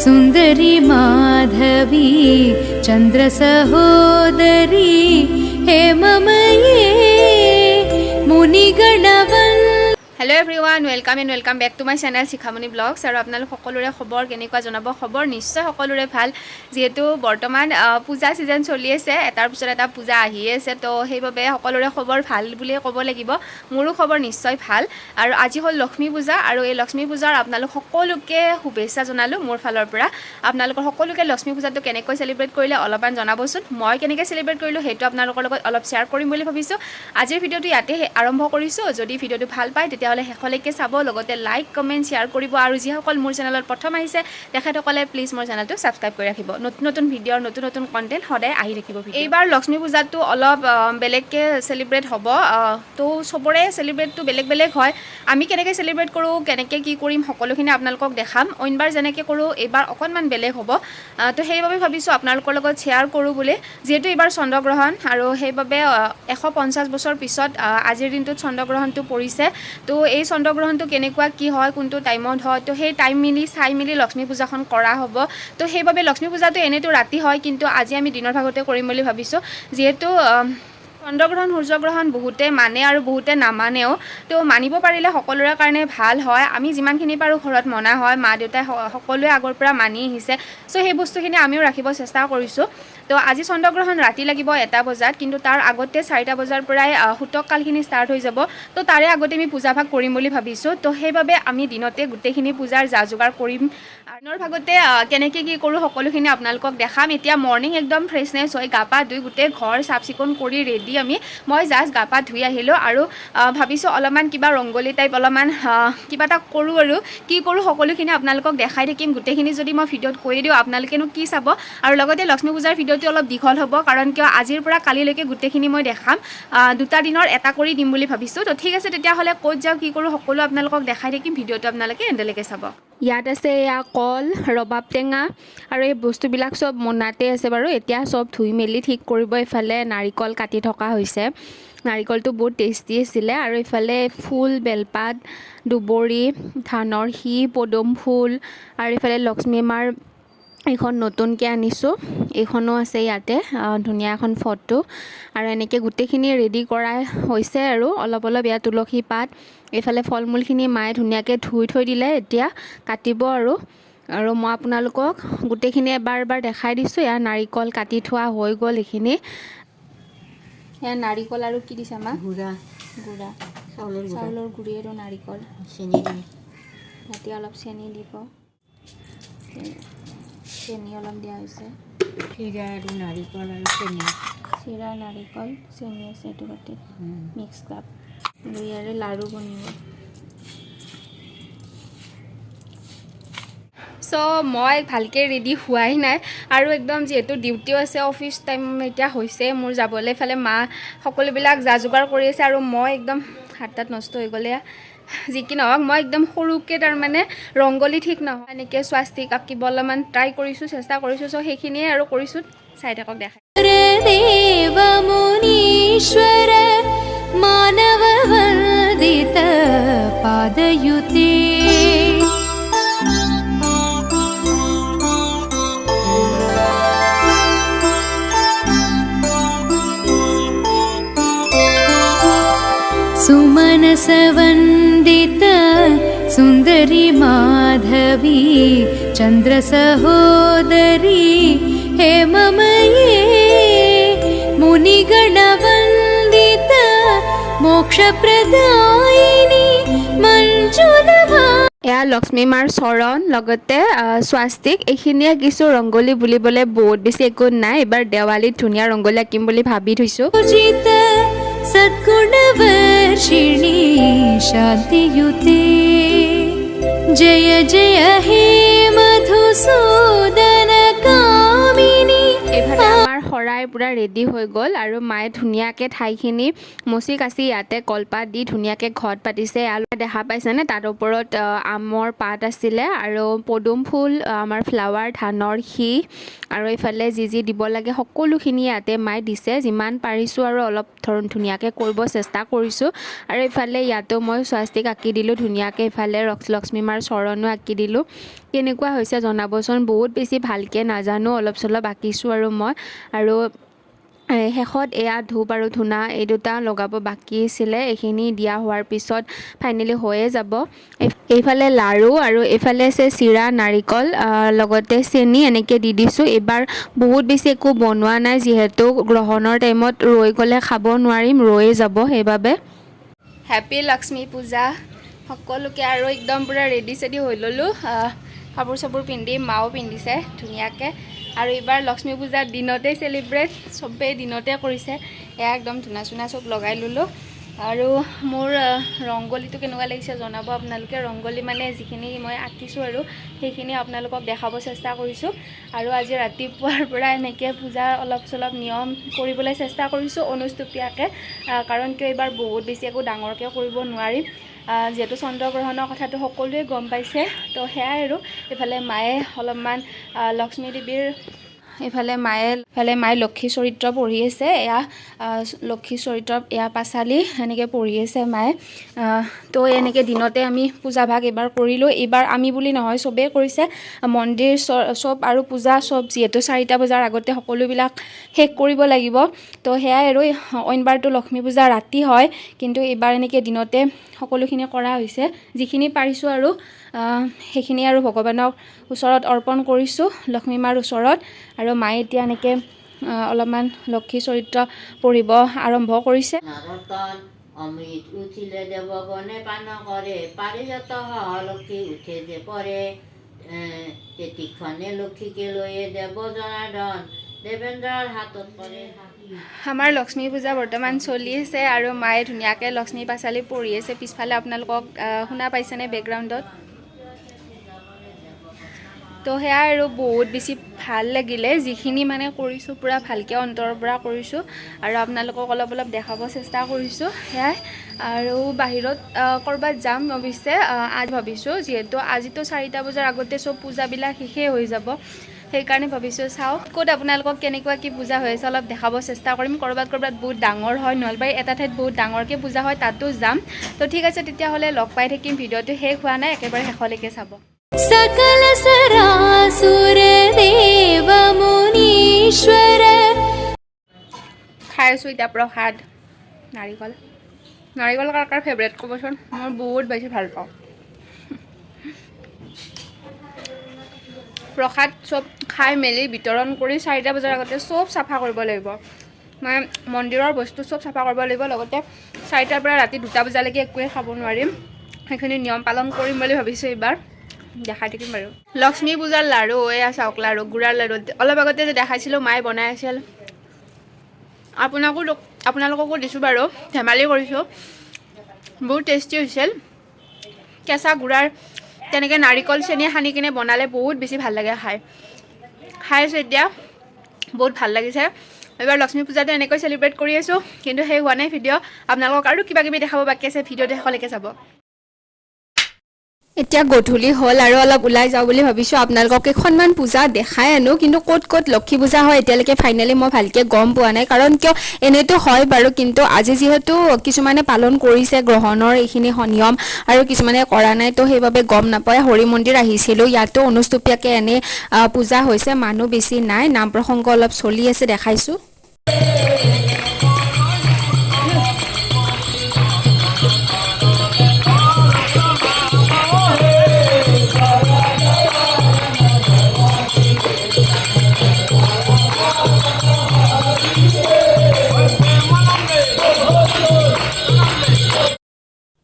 सुंदरी माधवी चंद्र सहोदरी हेममये मुनिगणवन्। Hello everyone, welcome back to my channel Shikhamani blogs. और आपनालोक सकलोरे खबर केनेकुवा जनाब। खबर निश्चय सकलोरे भाल, जेहेतु बर्तमान पूजा सीजन चलि आछे, एटार पिছত एटा पूजा आहि आछे, तो हेइबाबे सकलोरे खबर भाल बुलिये कब लागिब। मोरो खबर निश्चय भाल। और आज हल लक्ष्मी पूजा, और এই लक्ष्मी पूजार आपनालोक सकलोके शुभेच्छा जनालो मोर फाলৰ পৰা। आपनालोকৰ সকলোকে लक्ष्मी पूजाটো केनेকৈ सेलिब्रेट কৰিলে অলপমান জনাবচোন। মই কেনেকৈ सेलिब्रेट কৰিলো হেতু আপোনালোকৰ লগত অলপ শেয়াৰ কৰিম বুলি ভাবিছো। আজিৰ ভিডিওটো ইয়াতে আৰম্ভ কৰিছো। যদি ভিডিওটো ভাল পায় তেতিয়াহলে শেষলৈকে চাব, লগতে লাইক কমেন্ট শেয়াৰ কৰিব। আৰু যিসকল মোৰ চেনেলত প্ৰথম আহিছে তেখেতসকলে প্লিজ মোৰ চেনেলটো সাবস্ক্ৰাইব কৰি ৰাখিব। নতুন ভিডিঅ' নতুন কন্টেন্ট সদায় আহি থাকিব। এইবাৰ লক্ষ্মী পূজাটো অলপ বেলেগকে সেলিব্ৰেট হ'ব। তো সবৰে সেলিব্ৰেটটো বেলেগ হয়। আমি কেনেকৈ সেলিব্ৰেট কৰোঁ, কেনেকৈ কি কৰিম সকলোখিনি আপোনালোকক দেখাম। অইনবাৰ যেনেকৈ কৰোঁ এইবাৰ অকণমান বেলেগ হ'ব। তো সেইবাবে ভাবিছোঁ আপোনালোকৰ লগত শ্বেয়াৰ কৰোঁ বুলি। যেহেতু এইবাৰ চন্দ্ৰগ্ৰহণ, আৰু সেইবাবে 150 বছৰ পিছত আজিৰ দিনটোত চন্দ্ৰগ্ৰহণটো পৰিছে। তো এই চন্দ্ৰগ্ৰহণটো কেনেকুৱা কি হয়, কোনটো টাইমত হয়, তো সেই টাইম চাই মিলি লক্ষ্মী পূজাখন কৰা হ'ব। তো সেইবাবে লক্ষ্মী পূজাটো এনেতো ৰাতি হয়, কিন্তু আজি আমি দিনৰ ভাগতে কৰিম বুলি ভাবিছোঁ। যিহেতু চন্দ্ৰগ্ৰহণ সূৰ্যগ্ৰহণ বহুতে মানে আৰু বহুতে নামানেও। তো মানিব পাৰিলে সকলোৰে কাৰণে ভাল হয়। আমি যিমানখিনি পাৰোঁ ঘৰত মনা হয়, মা দেউতাই সকলোৱে আগৰ পৰা মানি আহিছে। চ' সেই বস্তুখিনি আমিও ৰাখিব চেষ্টা কৰিছোঁ। তো আজি চন্দ্ৰগ্ৰহণ ৰাতি লাগিব 1টা বজাত, কিন্তু তাৰ আগতে 4টা বজাৰ পৰাই সূতক কালখিনি ষ্টাৰ্ট হৈ যাব। তো তাৰে আগতে আমি পূজা ভাগ কৰিম বুলি ভাবিছোঁ। তো সেইবাবে আমি দিনতে গোটেইখিনি পূজাৰ যা যোগাৰ কৰিম। দিনৰ ভাগতে কেনেকৈ কি কৰোঁ সকলোখিনি আপোনালোকক দেখাম। এতিয়া মৰ্ণিং একদম ফ্ৰেছনেছ হৈ গা পা ধুই গোটেই ঘৰ চাফ চিকুণ কৰি ৰেডি মই জাষ্ট গা পা ধুই আহিলোঁ। আৰু ভাবিছোঁ অলপমান কিবা ৰংগলী টাইপ অলপমান কিবা এটা কৰোঁ। আৰু কি কৰোঁ সকলোখিনি আপোনালোকক দেখাই থাকিম। গোটেইখিনি যদি মই ভিডিঅ'ত কৈ দিওঁ আপোনালোকেনো কি চাব। আৰু লগতে লক্ষ্মী পূজাৰ ভিডিঅ'টো অলপ দীঘল হ'ব, কাৰণ কিয় আজিৰ পৰা কালিলৈকে গোটেইখিনি মই দেখাম। 2টা দিনৰ এটা কৰি দিম বুলি ভাবিছোঁ। তো ঠিক আছে, তেতিয়াহ'লে ক'ত যাওঁ কি কৰোঁ সকলো আপোনালোকক দেখাই থাকিম। ভিডিঅ'টো আপোনালোকে এণ্ডলৈকে চাব। ইয়াত আছে এয়া কল, ৰবাব টেঙা, আৰু এই বস্তুবিলাক চব মোনাতে আছে বাৰু। এতিয়া চব ধুই মেলি ঠিক কৰিব। এইফালে নাৰিকল কাটি থকা হৈছে। নাৰিকলটো বহুত টেষ্টি আছিলে। আৰু এইফালে ফুল, বেলপাত, দুবৰি, ধানৰ সি, পদুম ফুল, আৰু এইফালে লক্ষ্মী মাৰ এইখন নতুনকৈ আনিছোঁ, এইখনো আছে ইয়াতে। ধুনীয়া এখন ফটো। আৰু এনেকৈ গোটেইখিনি ৰেডি কৰা হৈছে। আৰু অলপ ইয়াত তুলসী পাত, এইফালে ফল মূলখিনি মায়ে ধুনীয়াকৈ ধুই থৈ দিলে, এতিয়া কাটিব। আৰু মই আপোনালোকক গোটেইখিনি এবাৰ দেখাই দিছোঁ। ইয়াৰ নাৰিকল কাটি থোৱা হৈ গ'ল এইখিনি। ইয়াৰ নাৰিকল আৰু কি দিছে আমাক? গুড়া চাউলৰ গুড়ি আৰু নাৰিকল, চেনি ইয়াতে অলপ চেনি দিব। চেনি অলপ দিয়া হৈছে। চিৰা আৰু নাৰিকল আৰু চেনি, চিৰা নাৰিকল চেনি আছে এইটো বাটিত মিক্স কাপ। আৰু ইয়াৰে লাড়ু বনিব। চ' মই ভালকৈ ৰেডি হোৱাই নাই। আৰু একদম যিহেতু ডিউটিও আছে, অফিচ টাইম এতিয়া হৈছে মোৰ যাবলৈ। এইফালে মা সকলোবিলাক যা যোগাৰ কৰি আছে। আৰু মই একদম হাত তাত নষ্ট হৈ গ'লে। যি কি নহওক, মই একদম সৰুকৈ তাৰমানে ৰংগলী ঠিক নহয় এনেকৈ স্বাস্তিক আঁকিব অলপমান ট্ৰাই কৰিছোঁ, চেষ্টা কৰিছোঁ। চ' সেইখিনিয়ে আৰু কৰিছোঁ। চাই থাকক, দেখাই। देव मुनीश्वर मानव वंदित पादयुते सुमनस वंदित सुंदरी माधवी चंद्र सहोदरी हेममये मुनिगणवन्दित मोक्षप्रदायिनी मंजुलभा। এয়া লক্ষ্মী মাৰ চৰণ, লগতে স্বাস্তিক, এইখিনিয়ে আঁকিছোঁ। ৰংগলী বুলিবলৈ বহুত বেছি একো নাই। এইবাৰ দেৱালীত ধুনীয়া ৰংগলী আঁকিম বুলি ভাবি থৈছোঁ। सद्गुणवर्षिणी शान्तियुते जय जय हे मधुसूदन कामिनी। এইফালে আমাৰ শৰাই পূৰা ৰেডি হৈ গ'ল। আৰু মায়ে ধুনীয়াকৈ ঠাইখিনি মচি কাচি ইয়াতে কলপাত দি ধুনীয়াকৈ ঘট পাতিছে। আৰু দেখা পাইছেনে, তাৰ ওপৰত আমৰ পাত আছিলে, আৰু পদুম ফুল, আমাৰ ফ্লাৱাৰ, ধানৰ সি, আৰু এইফালে যি দিব লাগে সকলোখিনি ইয়াতে মায়ে দিছে যিমান পাৰিছোঁ আৰু অলপ ধুনীয়াকৈ কৰিব চেষ্টা কৰিছোঁ আৰু এইফালে ইয়াতো মই স্বাস্তিক আঁকি দিলোঁ ধুনীয়াকৈ এইফালে লক্ষ্মী মাৰ চৰণো আঁকি দিলোঁ কেনেকুৱা হৈছে জনাবচোন বহুত বেছি ভালকৈ নাজানো অলপ চলপ আঁকিছোঁ আৰু মই আৰু শেষত এয়া ধূপ আৰু ধূনা এই দুটা লগাব বাকী আছিলে এইখিনি দিয়া হোৱাৰ পিছত ফাইনেলি হৈয়ে যাব এইফালে লাড়ু আৰু এইফালে আছে চিৰা নাৰিকল লগতে চেনি এনেকৈ দি দিছোঁ এইবাৰ বহুত বেছি একো বনোৱা নাই যিহেতু গ্ৰহণৰ টাইমত ৰৈ গ'লে খাব নোৱাৰিম ৰৈয়ে যাব সেইবাবে হেপী লক্ষ্মী পূজা সকলোকে আৰু একদম পূৰা ৰেডি চেডি হৈ ল'লোঁ কাপোৰ চাপোৰ পিন্ধি মাও পিন্ধিছে ধুনীয়াকৈ আৰু এইবাৰ লক্ষ্মী পূজাৰ দিনতে চেলিব্ৰেট চবেই দিনতে কৰিছে এয়া একদম ধূনা চূনা চব লগাই ল'লোঁ আৰু মোৰ ৰংগলীটো কেনেকুৱা লাগিছে জনাব আপোনালোকে ৰংগলী মানে যিখিনি মই আঁকিছোঁ আৰু সেইখিনি আপোনালোকক দেখাব চেষ্টা কৰিছোঁ আৰু আজি ৰাতিপুৱাৰ পৰা এনেকৈ পূজা অলপ চলপ নিয়ম কৰিবলৈ চেষ্টা কৰিছোঁ অনুষ্টুপীয়াকৈ কাৰণ কিয় এইবাৰ বহুত বেছি একো ডাঙৰকৈ কৰিব নোৱাৰিম যিহেতু চন্দ্ৰগ্ৰহণৰ কথাটো সকলোৱে গম পাইছে তো সেয়াই আৰু এইফালে মায়ে অলপমান লক্ষ্মী দেৱীৰ এইফালে মায়ে লক্ষী চৰিত্ৰ পঢ়ি আছে এয়া লক্ষী চৰিত্ৰ এয়া পাঁচালি এনেকৈ পঢ়ি আছে মায়ে তো এনেকৈ দিনতে আমি পূজাভাগ এইবাৰ কৰিলোঁ এইবাৰ আমি বুলি নহয় চবেই কৰিছে মন্দিৰ চব আৰু পূজা চব যিহেতু 4টা বজাৰ আগতে সকলোবিলাক শেষ কৰিব লাগিব তো সেয়াই আৰু অইনবাৰটো লক্ষ্মী পূজা ৰাতি হয় কিন্তু এইবাৰ এনেকৈ দিনতে সকলোখিনি কৰা হৈছে যিখিনি পাৰিছোঁ আৰু সেইখিনি আৰু ভগৱানক ওচৰত অৰ্পণ কৰিছোঁ লক্ষ্মী মাৰ ওচৰত আৰু মায়ে এতিয়া এনেকৈ অলপমান লক্ষী চৰিত্ৰ পঢ়িব আৰম্ভ কৰিছে অমৃত উঠিলে দেৱগণে পান কৰে পাৰিজাত লক্ষী উঠে যে পৰে তেতিক্ষণে লক্ষীকে লৈয়ে দেৱ জনাৰ্দন দেৱেন্দ্ৰৰ হাতত পৰে আমাৰ লক্ষ্মী পূজা বৰ্তমান চলি আছে আৰু মায়ে ধুনীয়াকৈ লক্ষ্মী পাঁচালি পঢ়ি আছে পিছফালে আপোনালোকক শুনা পাইছেনে বেকগ্ৰাউণ্ডত তো সেয়াই আৰু বহুত বেছি ভাল লাগিলে যিখিনি মানে কৰিছোঁ পূৰা ভালকৈ অন্তৰৰ পৰা কৰিছোঁ আৰু আপোনালোকক অলপ দেখাব চেষ্টা কৰিছোঁ সেয়াই আৰু বাহিৰত ক'ৰবাত যাম অৱশ্যে আজ ভাবিছোঁ যিহেতু আজিতো 4টা বজাৰ আগতে চব পূজাবিলাক শেষেই হৈ যাব সেইকাৰণে ভাবিছোঁ চাওঁ ক'ত আপোনালোকক কেনেকুৱা কি পূজা হৈ আছে অলপ দেখাব চেষ্টা কৰিম ক'ৰবাত বহুত ডাঙৰ হয় নলবাৰী এটা ঠাইত বহুত ডাঙৰকৈ পূজা হয় তাতো যাম তো ঠিক আছে তেতিয়াহ'লে লগ পাই থাকিম ভিডিঅ'টো শেষ হোৱা নাই একেবাৰে শেষলৈকে চাব सकल सरासुर देव मुनीश्वर খাই আছোঁ এতিয়া প্ৰসাদ নাৰিকল কাৰ ফেভৰেট ক'বচোন মই বহুত বেছি ভাল পাওঁ প্ৰসাদ চব খাই মেলি বিতৰণ কৰি 4টা বজাৰ আগতে চব চাফা কৰিব লাগিব মানে মন্দিৰৰ বস্তু চব চাফা কৰিব লাগিব লগতে 4টাৰ পৰা ৰাতি 2টা বজালৈকে একোৱে খাব নোৱাৰিম সেইখিনি নিয়ম পালন কৰিম বুলি ভাবিছোঁ এইবাৰ দেখাই থাকিম বাৰু লক্ষ্মী পূজাৰ লাড়ু এয়া চাওক লাড়ু গুড়াৰ লাড়ু অলপ আগতে যে দেখাইছিলোঁ মায়ে বনাই আছিল আপোনালোককো দিছোঁ বাৰু ধেমালি কৰিছোঁ বহুত টেষ্টি হৈছিল কেঁচা গুড়াৰ তেনেকৈ নাৰিকল চেনি সানি কিনে বনালে বহুত বেছি ভাল লাগে খাই আছোঁ এতিয়া বহুত ভাল লাগিছে এইবাৰ লক্ষ্মী পূজাটো এনেকৈ চেলিব্ৰেট কৰি আছোঁ কিন্তু সেই হোৱা নাই ভিডিঅ' আপোনালোকক আৰু কিবা কিবি দেখাব বাকী আছে ভিডিঅ'টো শেষলৈকে চাব এতিয়া গধূলি হ'ল আৰু অলপ ওলাই যাওঁ বুলি ভাবিছোঁ আপোনালোকক কেইখনমান পূজা দেখাই আনো কিন্তু ক'ত লক্ষী পূজা হয় এতিয়ালৈকে ফাইনেলি মই ভালকৈ গম পোৱা নাই কাৰণ কিয় এনেতো হয় বাৰু কিন্তু আজি যিহেতু কিছুমানে পালন কৰিছে গ্ৰহণৰ এইখিনি নিয়ম আৰু কিছুমানে কৰা নাই তো সেইবাবে গম নাপায় হৰি মন্দিৰ আহিছিলোঁ ইয়াতো অনুষ্টুপীয়াকৈ এনে পূজা হৈছে মানুহ বেছি নাই নাম প্ৰসংগ অলপ চলি আছে দেখাইছোঁ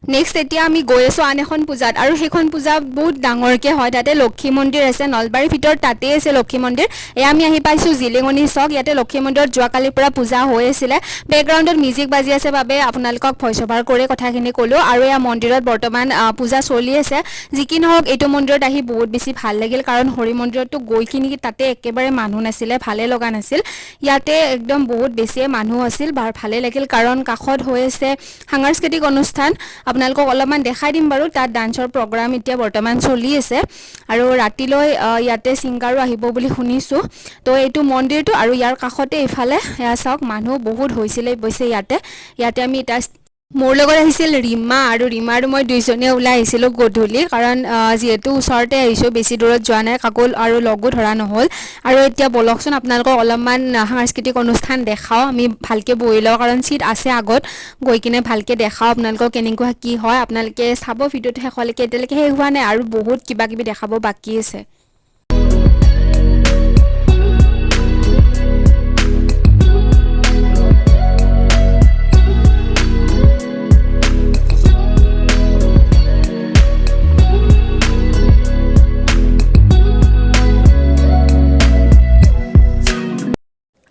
নেক্সট এতিয়া আমি গৈ আছোঁ আন এখন পূজাত আৰু সেইখন পূজা বহুত ডাঙৰকৈ হয় তাতে লক্ষী মন্দিৰ আছে নলবাৰীৰ ভিতৰত তাতেই আছে লক্ষী মন্দিৰ এয়া আমি আহি পাইছোঁ জিলিঙনি চক ইয়াতে লক্ষী মন্দিৰত যোৱাকালিৰ পৰা পূজা হৈ আছিলে বেকগ্ৰাউণ্ডত মিউজিক বাজি আছে বাবে আপোনালোকক ভইচ অভাৰ কৰি কথাখিনি ক'লোঁ আৰু এয়া মন্দিৰত বৰ্তমান পূজা চলি আছে যি কি নহওক এইটো মন্দিৰত আহি বহুত বেছি ভাল লাগিল কাৰণ হৰি মন্দিৰতো গৈ কিনি তাতে একেবাৰে মানুহ নাছিলে ভালে লগা নাছিল ইয়াতে একদম বহুত বেছিয়ে মানুহ আছিল ভালে লাগিল কাৰণ কাষত হৈ আছে সাংস্কৃতিক অনুষ্ঠান আপোনালোকে আপোনালোকক অলপমান দেখাই দিম বাৰু তাত ডান্সৰ প্ৰগ্ৰাম এতিয়া বৰ্তমান চলি আছে আৰু ৰাতিলৈ ইয়াতে ছিংগাৰো আহিব বুলি শুনিছোঁ তো এইটো মন্দিৰটো আৰু ইয়াৰ কাষতে ইফালে এয়া চাওক মানুহ বহুত হৈছিলে বৈছে ইয়াতে আমি এটা মোৰ লগত আহিছিল ৰীমা আৰু মই দুইজনীয়ে ওলাই আহিছিলোঁ গধূলি কাৰণ যিহেতু ওচৰতে আহিছোঁ বেছি দূৰত যোৱা নাই কাকো আৰু লগো ধৰা নহ'ল আৰু এতিয়া বলকচোন আপোনালোকক অলপমান সাংস্কৃতিক অনুষ্ঠান দেখাওঁ আমি ভালকৈ বহি লওঁ কাৰণ চিট আছে আগত গৈ কিনে ভালকৈ দেখাওঁ আপোনালোকক কেনেকুৱা কি হয় আপোনালোকে চাব ভিডিঅ'টো শেষলৈকে এতিয়ালৈকে শেষ হোৱা নাই আৰু বহুত কিবা কিবি দেখাব বাকী আছে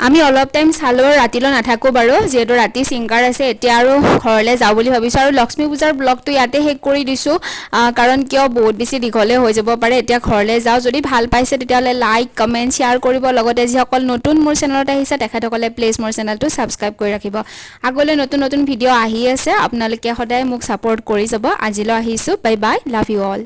আমি অলপ টাইম চালো ৰাতিলৈ নাথাকো বাৰু যেহেতু ৰাতি ছিংগাৰ আছে এতিয়া আৰু ঘৰলৈ যাওঁ বুলি ভাবিছোঁ আৰু লক্ষ্মী পূজাৰ ব্লগটো ইয়াতে শেষ কৰি দিছোঁ কাৰণ কিয় বহুত বেছি দীঘলে হৈ যাব পাৰে এতিয়া ঘৰলৈ যাওঁ যদি ভাল পাইছে তেতিয়াহ'লে লাইক কমেণ্ট শ্বেয়াৰ কৰিব লগতে যিসকল নতুন মোৰ চেনেলত আহিছে তেখেতসকলে প্লিজ মোৰ চেনেলটো ছাবস্ক্ৰাইব কৰি ৰাখিব আগলৈ নতুন ভিডিঅ' আহি আছে আপোনালোকে সদায় মোক ছাপোৰ্ট কৰি যাব আজিলৈ আহিছোঁ bye bye love you all